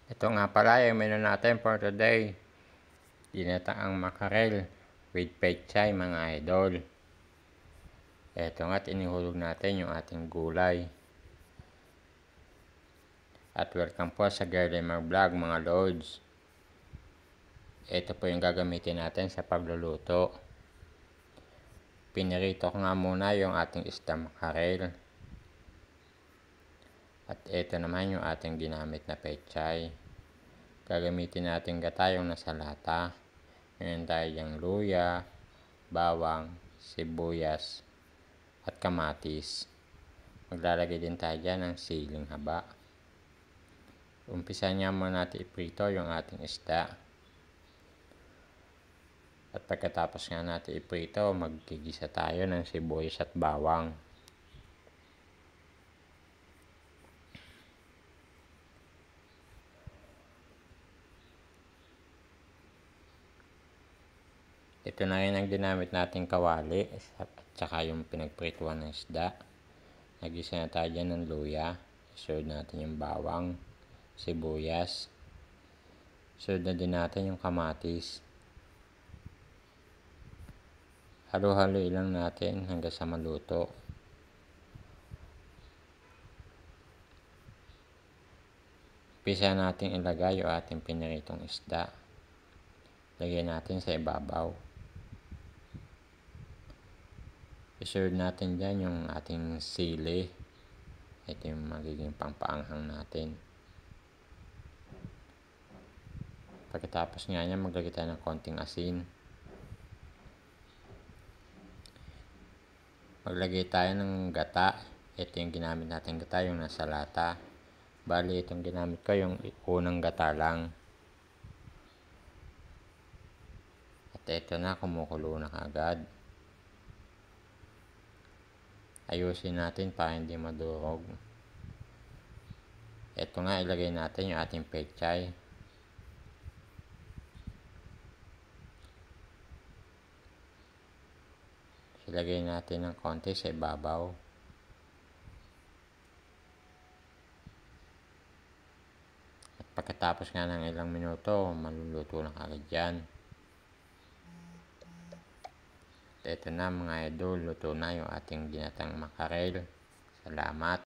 Ito nga pala yung menu natin for today. Ginataang makarel with pechay mga idol. Ito nga, inihulog natin yung ating gulay. At welcome po sa Gerlimer Vlog mga lords. Ito po yung gagamitin natin sa pagluluto. Pinirito ko nga muna yung ating isda makarel. At ito naman yung ating ginamit na pechay. Gagamitin natin gata yung nasa lata. Ngayon tayo yung luya, bawang, sibuyas, at kamatis. Maglalagay din tayo dyan ng siling haba. Umpisa niya muna natin iprito yung ating isda. At pagkatapos nga natin iprito, maggigisa tayo ng sibuyas at bawang. Ito na rin ang ginamit nating kawali at saka yung pinagprituan ng isda. Nagisa na tayo dyan ng luya. Isunod natin yung bawang, sibuyas. Isunod na din natin yung kamatis. Halo-halo lang natin hanggang sa maluto. Pisa natin ilagay yung ating piniritong isda. Lagyan natin sa ibabaw. Isunod natin dyan yung ating sili. Ito yung magiging pangpaanghang natin. Pagkatapos nga niya, maglagay tayo ng konting asin. Maglagay tayo ng gata. Ito yung ginamit natin gata, yung nasa lata. Bali, itong ginamit ko yung unang gata lang. At ito na, kumukulo na agad. Ayusin natin para hindi madurog. Ito nga, ilagay natin yung ating pechay. Ilagay natin ng konti sa ibabaw. At pagkatapos nga ng ilang minuto, maluluto na agad yan. Ito na mga idol, luto na yung ating ginatang makarel. Salamat.